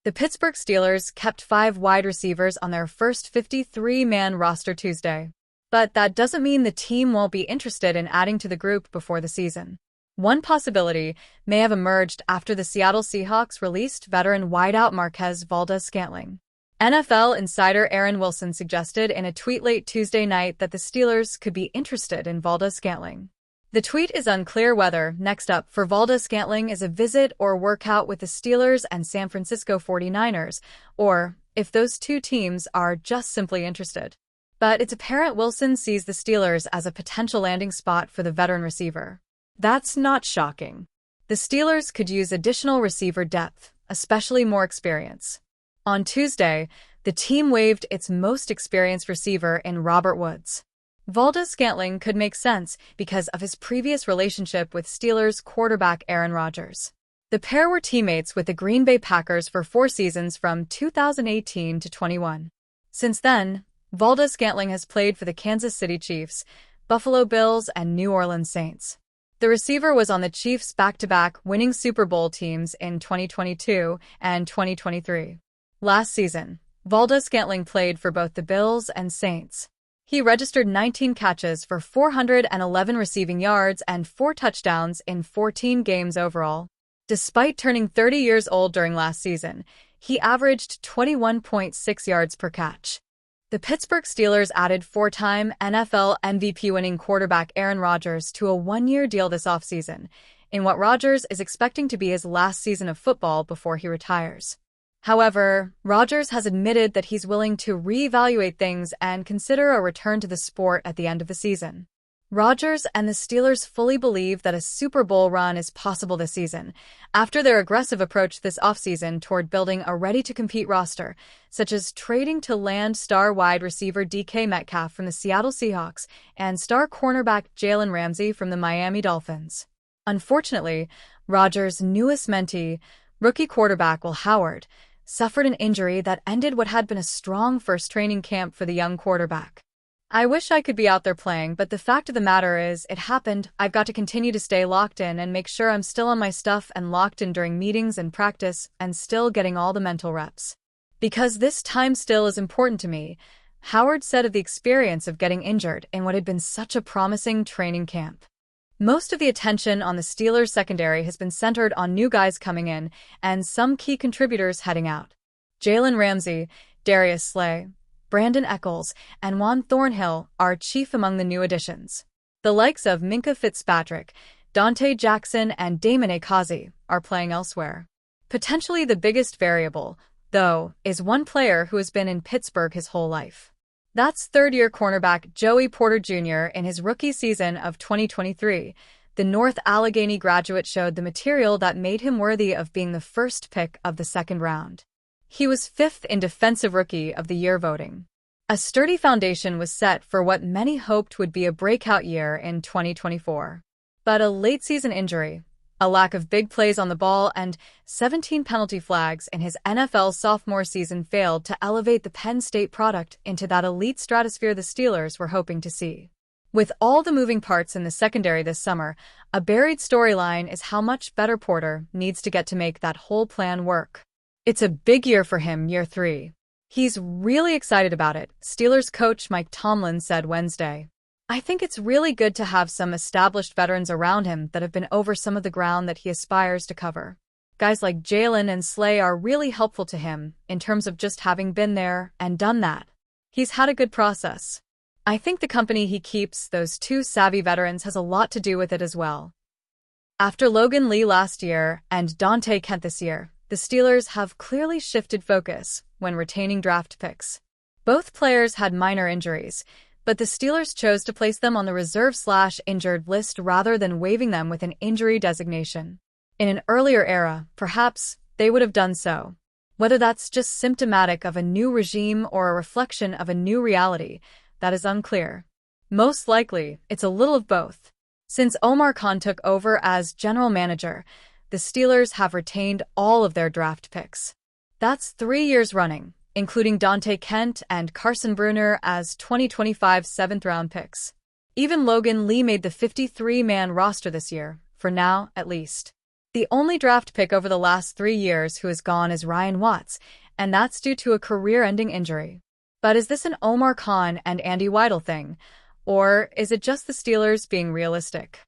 The Pittsburgh Steelers kept 5 wide receivers on their first 53-man roster Tuesday. But that doesn't mean the team won't be interested in adding to the group before the season. One possibility may have emerged after the Seattle Seahawks released veteran wideout Marquez Valdes-Scantling. NFL insider Aaron Wilson suggested in a tweet late Tuesday night that the Steelers could be interested in Valdes-Scantling. The tweet is unclear whether next up for Valdes-Scantling is a visit or workout with the Steelers and San Francisco 49ers, or if those two teams are just simply interested. But it's apparent Wilson sees the Steelers as a potential landing spot for the veteran receiver. That's not shocking. The Steelers could use additional receiver depth, especially more experience. On Tuesday, the team waived its most experienced receiver in Robert Woods. Valdes-Scantling could make sense because of his previous relationship with Steelers quarterback Aaron Rodgers. The pair were teammates with the Green Bay Packers for 4 seasons from 2018 to 21. Since then, Valdes-Scantling has played for the Kansas City Chiefs, Buffalo Bills, and New Orleans Saints. The receiver was on the Chiefs' back-to-back winning Super Bowl teams in 2022 and 2023. Last season, Valdes-Scantling played for both the Bills and Saints. He registered 19 catches for 411 receiving yards and 4 touchdowns in 14 games overall. Despite turning 30 years old during last season, he averaged 21.6 yards per catch. The Pittsburgh Steelers added 4-time NFL MVP-winning quarterback Aaron Rodgers to a 1-year deal this offseason, in what Rodgers is expecting to be his last season of football before he retires. However, Rodgers has admitted that he's willing to reevaluate things and consider a return to the sport at the end of the season. Rodgers and the Steelers fully believe that a Super Bowl run is possible this season, after their aggressive approach this offseason toward building a ready-to-compete roster, such as trading to land star wide receiver DK Metcalf from the Seattle Seahawks and star cornerback Jalen Ramsey from the Miami Dolphins. Unfortunately, Rodgers' newest mentee, rookie quarterback Will Howard, suffered an injury that ended what had been a strong first training camp for the young quarterback. I wish I could be out there playing, but the fact of the matter is, it happened. I've got to continue to stay locked in and make sure I'm still on my stuff and locked in during meetings and practice and still getting all the mental reps. Because this time still is important to me, Howard said of the experience of getting injured in what had been such a promising training camp. Most of the attention on the Steelers' secondary has been centered on new guys coming in and some key contributors heading out. Jalen Ramsey, Darius Slay, Brandin Echols, and Juan Thornhill are chief among the new additions. The likes of Minkah Fitzpatrick, Dante Jackson, and Damon Akazi are playing elsewhere. Potentially the biggest variable, though, is one player who has been in Pittsburgh his whole life. That's third-year cornerback Joey Porter Jr. In his rookie season of 2023, the North Allegheny graduate showed the material that made him worthy of being the first pick of the second round. He was 5th in Defensive Rookie of the Year voting. A sturdy foundation was set for what many hoped would be a breakout year in 2024. But a late-season injury, a lack of big plays on the ball, and 17 penalty flags in his NFL sophomore season failed to elevate the Penn State product into that elite stratosphere the Steelers were hoping to see. With all the moving parts in the secondary this summer, a buried storyline is how much better Porter needs to get to make that whole plan work. It's a big year for him, year 3. He's really excited about it, Steelers coach Mike Tomlin said Wednesday. I think it's really good to have some established veterans around him that have been over some of the ground that he aspires to cover. Guys like Jalen and Slay are really helpful to him in terms of just having been there and done that. He's had a good process. I think the company he keeps, those 2 savvy veterans, has a lot to do with it as well. After Logan Lee last year and Dante Kent this year, the Steelers have clearly shifted focus when retaining draft picks. Both players had minor injuries, but the Steelers chose to place them on the reserve/injured list rather than waiving them with an injury designation. In an earlier era, perhaps, they would have done so. Whether that's just symptomatic of a new regime or a reflection of a new reality, that is unclear. Most likely, it's a little of both. Since Omar Khan took over as general manager, the Steelers have retained all of their draft picks. That's 3 years running, including Dante Kent and Carson Bruner as 2025 7th-round picks. Even Logan Lee made the 53-man roster this year, for now at least. The only draft pick over the last 3 years who has gone is Ryan Watts, and that's due to a career-ending injury. But is this an Omar Khan and Andy Weidel thing, or is it just the Steelers being realistic?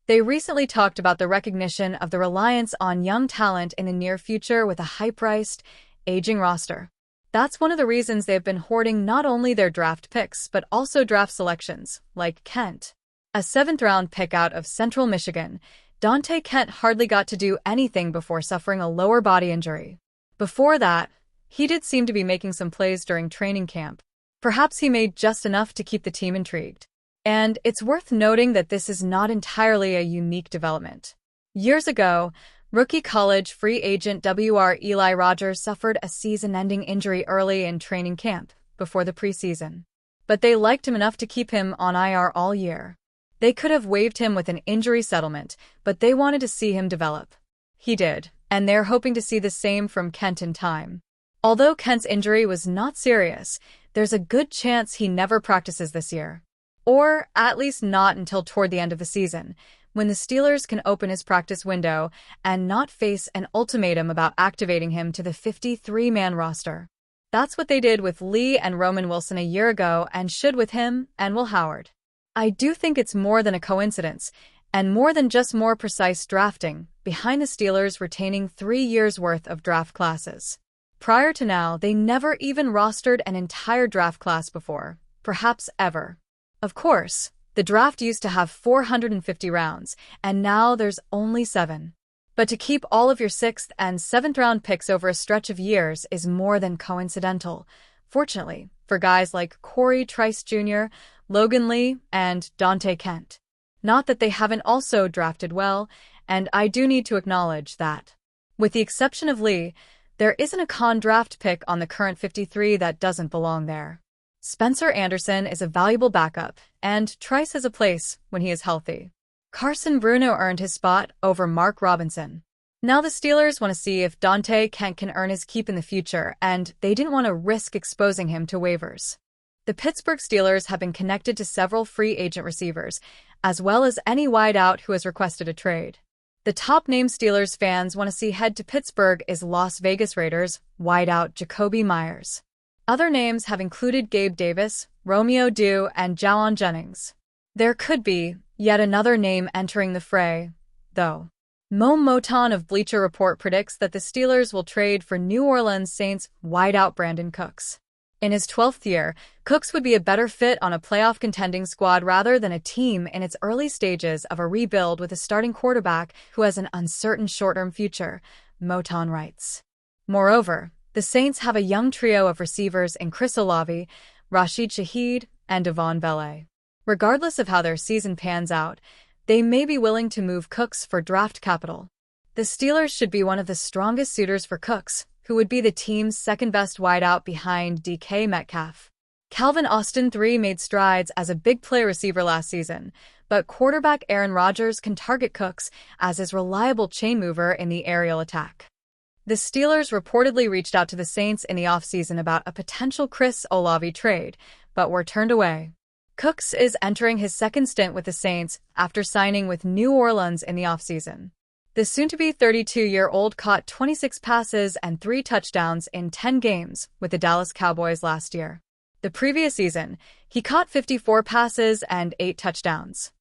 They recently talked about the recognition of the reliance on young talent in the near future with a high-priced, aging roster. That's one of the reasons they have been hoarding not only their draft picks but also draft selections, like Kent. A seventh-round pick out of Central Michigan, Dante Kent hardly got to do anything before suffering a lower body injury. Before that, he did seem to be making some plays during training camp. Perhaps he made just enough to keep the team intrigued. And it's worth noting that this is not entirely a unique development. Years ago, rookie college free agent W.R. Eli Rogers suffered a season-ending injury early in training camp, before the preseason. But they liked him enough to keep him on IR all year. They could have waived him with an injury settlement, but they wanted to see him develop. He did, and they're hoping to see the same from Kent in time. Although Kent's injury was not serious, there's a good chance he never practices this year. Or at least not until toward the end of the season, when the Steelers can open his practice window and not face an ultimatum about activating him to the 53-man roster. That's what they did with Lee and Roman Wilson a year ago and should with him and Will Howard. I do think it's more than a coincidence, and more than just more precise drafting, behind the Steelers retaining 3 years' worth of draft classes. Prior to now, they never even rostered an entire draft class before, perhaps ever. Of course, the draft used to have 450 rounds, and now there's only 7. But to keep all of your 6th and 7th round picks over a stretch of years is more than coincidental, fortunately, for guys like Corey Trice Jr., Logan Lee, and Dante Kent. Not that they haven't also drafted well, and I do need to acknowledge that. With the exception of Lee, there isn't a con draft pick on the current 53 that doesn't belong there. Spencer Anderson is a valuable backup, and Trice has a place when he is healthy. Carson Bruno earned his spot over Mark Robinson. Now the Steelers want to see if Dante Kent can earn his keep in the future, and they didn't want to risk exposing him to waivers. The Pittsburgh Steelers have been connected to several free agent receivers, as well as any wideout who has requested a trade. The top-name Steelers fans want to see head to Pittsburgh is Las Vegas Raiders wideout Jacoby Myers. Other names have included Gabe Davis, Romeo Dew, and Jauan Jennings. There could be yet another name entering the fray, though. Mo Moton of Bleacher Report predicts that the Steelers will trade for New Orleans Saints wideout Brandin Cooks. In his 12th year, Cooks would be a better fit on a playoff contending squad rather than a team in its early stages of a rebuild with a starting quarterback who has an uncertain short-term future, Moton writes. Moreover, the Saints have a young trio of receivers in Chris Olave, Rashid Shaheed, and Devon Vele. Regardless of how their season pans out, they may be willing to move Cooks for draft capital. The Steelers should be one of the strongest suitors for Cooks, who would be the team's second-best wideout behind DK Metcalf. Calvin Austin III made strides as a big play receiver last season, but quarterback Aaron Rodgers can target Cooks as his reliable chain mover in the aerial attack. The Steelers reportedly reached out to the Saints in the offseason about a potential Chris Olave trade, but were turned away. Cooks is entering his second stint with the Saints after signing with New Orleans in the offseason. The soon-to-be 32-year-old caught 26 passes and 3 touchdowns in 10 games with the Dallas Cowboys last year. The previous season, he caught 54 passes and 8 touchdowns.